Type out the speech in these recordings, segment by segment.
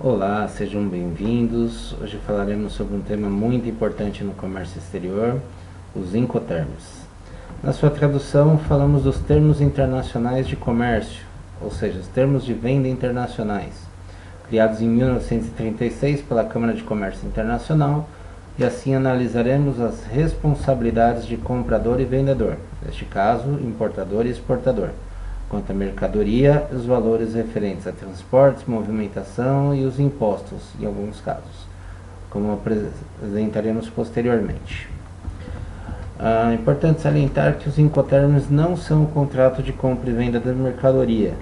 Olá, sejam bem-vindos. Hoje falaremos sobre um tema muito importante no comércio exterior, os Incoterms. Na sua tradução, falamos dos termos internacionais de comércio, ou seja, os termos de venda internacionais, criados em 1936 pela Câmara de Comércio Internacional, e assim analisaremos as responsabilidades de comprador e vendedor, neste caso, importador e exportador, quanto à mercadoria, os valores referentes a transportes, movimentação e os impostos, em alguns casos, como apresentaremos posteriormente. É importante salientar que os Incoterms não são um contrato de compra e venda da mercadoria.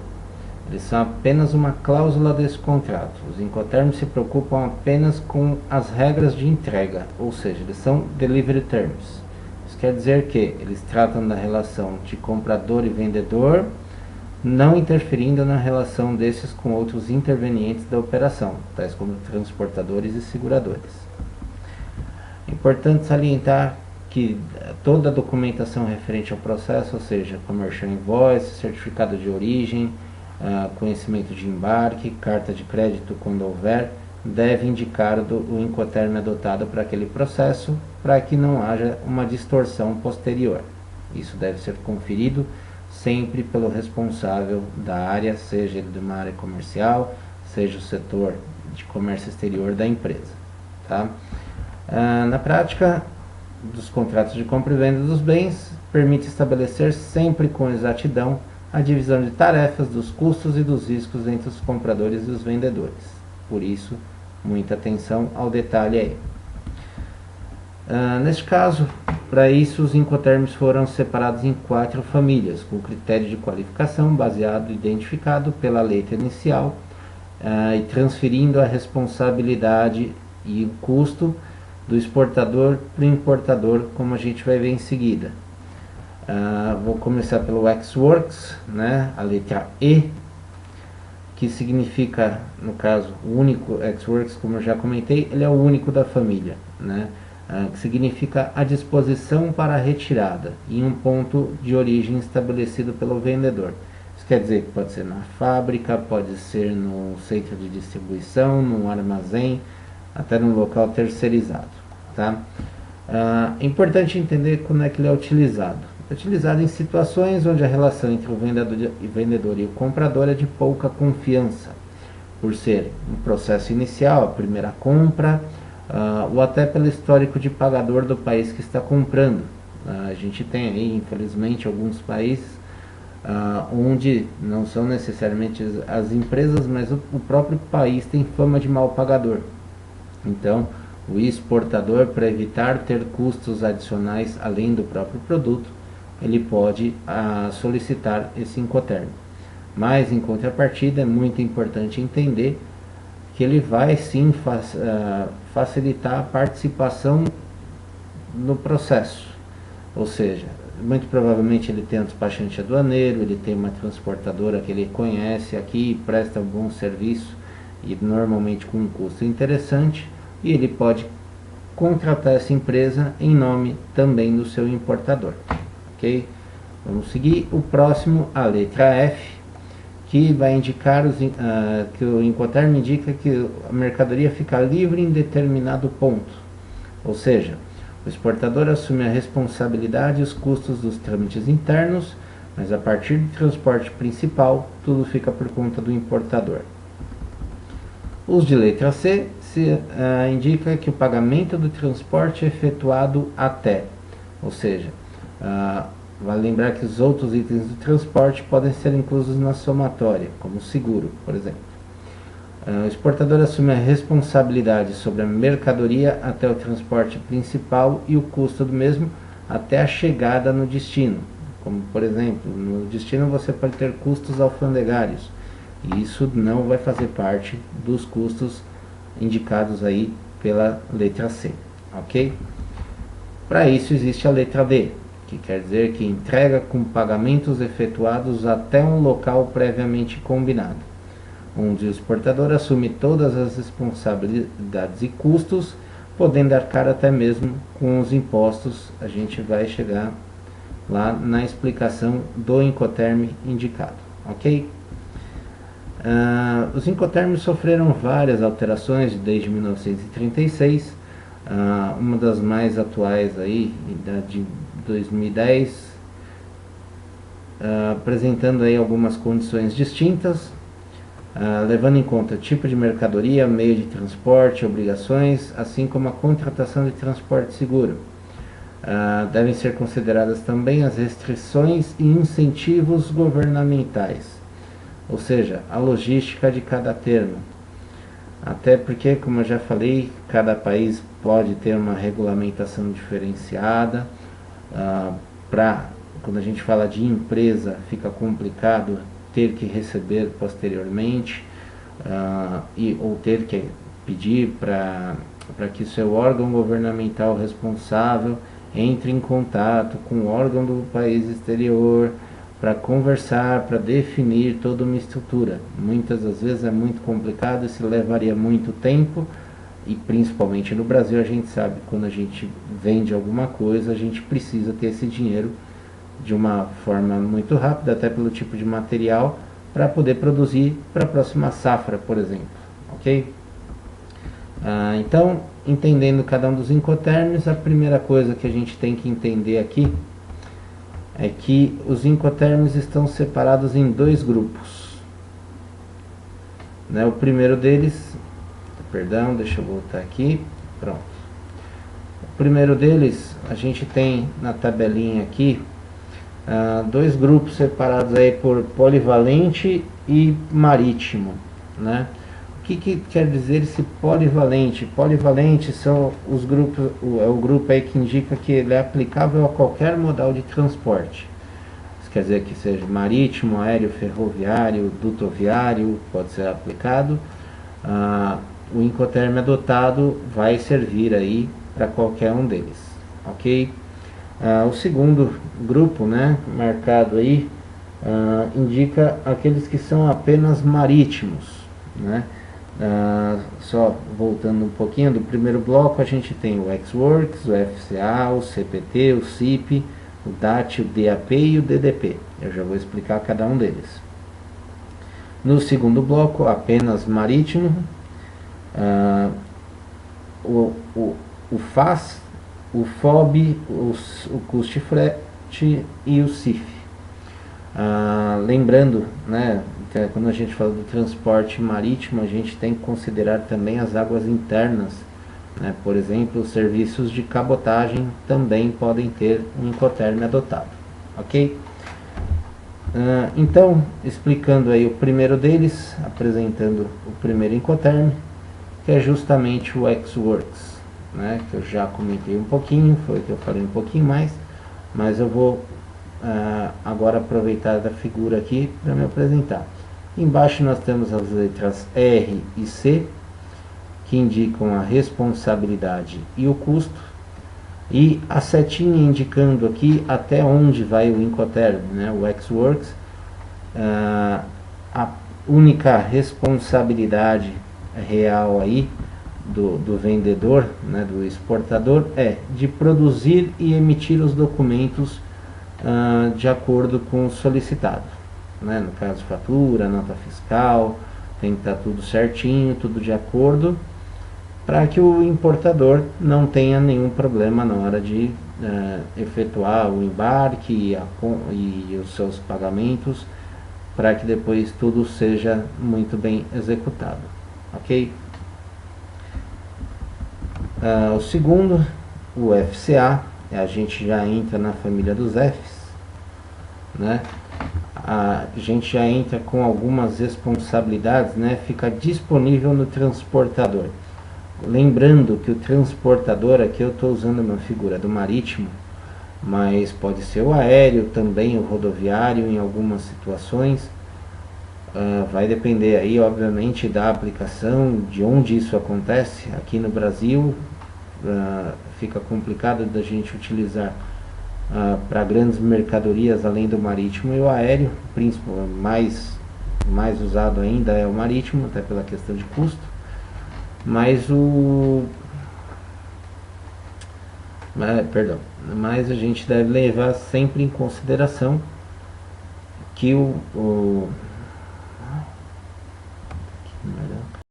Eles são apenas uma cláusula desse contrato. Os Incoterms se preocupam apenas com as regras de entrega, ou seja, eles são Delivery Terms. Isso quer dizer que eles tratam da relação de comprador e vendedor, não interferindo na relação desses com outros intervenientes da operação, tais como transportadores e seguradores. É importante salientar que toda a documentação referente ao processo, ou seja, Commercial Invoice, certificado de origem, conhecimento de embarque, carta de crédito quando houver, deve indicar o Incoterm adotado para aquele processo, para que não haja uma distorção posterior. Isso deve ser conferido sempre pelo responsável da área, seja ele de uma área comercial, seja o setor de comércio exterior da empresa. Tá? Na prática dos contratos de compra e venda dos bens, permite estabelecer sempre com exatidão a divisão de tarefas, dos custos e dos riscos entre os compradores e os vendedores. Por isso, muita atenção ao detalhe aí. Neste caso, para isso, os Incoterms foram separados em 4 famílias, com critério de qualificação baseado e identificado pela letra inicial, e transferindo a responsabilidade e o custo do exportador para o importador, como a gente vai ver em seguida. Vou começar pelo Ex-Works, né, a letra E, que significa, no caso, o único. Ex-Works, como eu já comentei, ele é o único da família, né, que significa a disposição para a retirada em um ponto de origem estabelecido pelo vendedor. Isso quer dizer que pode ser na fábrica, pode ser no centro de distribuição, num armazém, até no local terceirizado. Tá? É importante entender como é que ele é utilizado. É utilizado em situações onde a relação entre o vendedor e o comprador é de pouca confiança, por ser um processo inicial, a primeira compra, ou até pelo histórico de pagador do país que está comprando. A gente tem aí, infelizmente, alguns países onde não são necessariamente as empresas, mas o próprio país tem fama de mal pagador. Então, o exportador, para evitar ter custos adicionais além do próprio produto, ele pode solicitar esse Incoterm. Mas, em contrapartida, é muito importante entender que ele vai sim facilitar a participação no processo. Ou seja, muito provavelmente ele tem um despachante aduaneiro, ele tem uma transportadora que ele conhece aqui, presta um bom serviço e normalmente com um custo interessante, e ele pode contratar essa empresa em nome também do seu importador. Ok? Vamos seguir. O próximo, a letra F, que vai indicar que o Incoterm indica que a mercadoria fica livre em determinado ponto. Ou seja, o exportador assume a responsabilidade e os custos dos trâmites internos, mas a partir do transporte principal, tudo fica por conta do importador. Os de letra C indica que o pagamento do transporte é efetuado até, ou seja, vale lembrar que os outros itens do transporte podem ser inclusos na somatória, como o seguro, por exemplo. O exportador assume a responsabilidade sobre a mercadoria até o transporte principal e o custo do mesmo até a chegada no destino. Como, por exemplo, no destino você pode ter custos alfandegários, e isso não vai fazer parte dos custos indicados aí pela letra C, ok? Para isso existe a letra D, que quer dizer que entrega com pagamentos efetuados até um local previamente combinado, onde o exportador assume todas as responsabilidades e custos, podendo arcar até mesmo com os impostos. A gente vai chegar lá na explicação do Incoterm indicado, ok? Os Incoterms sofreram várias alterações desde 1936, uma das mais atuais aí, de 2010, apresentando aí algumas condições distintas, levando em conta o tipo de mercadoria, meio de transporte, obrigações, assim como a contratação de transporte seguro. Devem ser consideradas também as restrições e incentivos governamentais, ou seja, a logística de cada termo. Até porque, como eu já falei, cada país pode ter uma regulamentação diferenciada. Quando a gente fala de empresa, fica complicado ter que receber posteriormente, ou ter que pedir para que o seu órgão governamental responsável entre em contato com o órgão do país exterior para conversar, para definir toda uma estrutura. Muitas das vezes é muito complicado, isso levaria muito tempo, e principalmente no Brasil a gente sabe que quando a gente vende alguma coisa, a gente precisa ter esse dinheiro de uma forma muito rápida, até pelo tipo de material, para poder produzir para a próxima safra, por exemplo. Ok? Então, entendendo cada um dos Incoterms, a primeira coisa que a gente tem que entender aqui é que os Incoterms estão separados em dois grupos. O primeiro deles, perdão, deixa eu voltar aqui, pronto. O primeiro deles, a gente tem na tabelinha aqui, dois grupos separados aí por polivalente e marítimo, né? O que quer dizer esse polivalente? Polivalente são os grupos, é o grupo aí que indica que ele é aplicável a qualquer modal de transporte. Isso quer dizer que seja marítimo, aéreo, ferroviário, dutoviário, pode ser aplicado. O Incoterm adotado vai servir aí para qualquer um deles, ok? O segundo grupo, né, marcado aí, indica aqueles que são apenas marítimos, né? Só voltando um pouquinho, do primeiro bloco a gente tem o Ex-Works, o FCA, o CPT, o CIP, o DAT, o DAP e o DDP. Eu já vou explicar cada um deles. No segundo bloco, apenas marítimo, o FAS, o FOB, o Custe Frete e o CIF. Lembrando, né, que quando a gente fala do transporte marítimo, a gente tem que considerar também as águas internas, né? Por exemplo, os serviços de cabotagem também podem ter um Incoterm adotado, ok? Então, explicando aí o primeiro deles, apresentando o primeiro Incoterm, que é justamente o Ex-Works, né, que eu já comentei um pouquinho, foi o que eu falei um pouquinho mais, mas eu vou agora aproveitar da figura aqui para me apresentar. Embaixo nós temos as letras R e C, que indicam a responsabilidade e o custo, e a setinha indicando aqui até onde vai o Incoterm, né, o Ex-Works. A única responsabilidade real aí do vendedor, né, do exportador, é de produzir e emitir os documentos de acordo com o solicitado, né? No caso, fatura, nota fiscal, tem que estar tudo certinho, tudo de acordo, para que o importador não tenha nenhum problema na hora de efetuar o embarque e os seus pagamentos, para que depois tudo seja muito bem executado, ok? O segundo, o FCA, a gente já entra na família dos Fs, né? A gente já entra com algumas responsabilidades, né? Fica disponível no transportador. Lembrando que o transportador, aqui eu estou usando uma figura do marítimo, mas pode ser o aéreo também, o rodoviário em algumas situações. Vai depender aí, obviamente, da aplicação, de onde isso acontece. Aqui no Brasil fica complicado da gente utilizar para grandes mercadorias além do marítimo e o aéreo, mais usado ainda é o marítimo, até pela questão de custo, mas a gente deve levar sempre em consideração que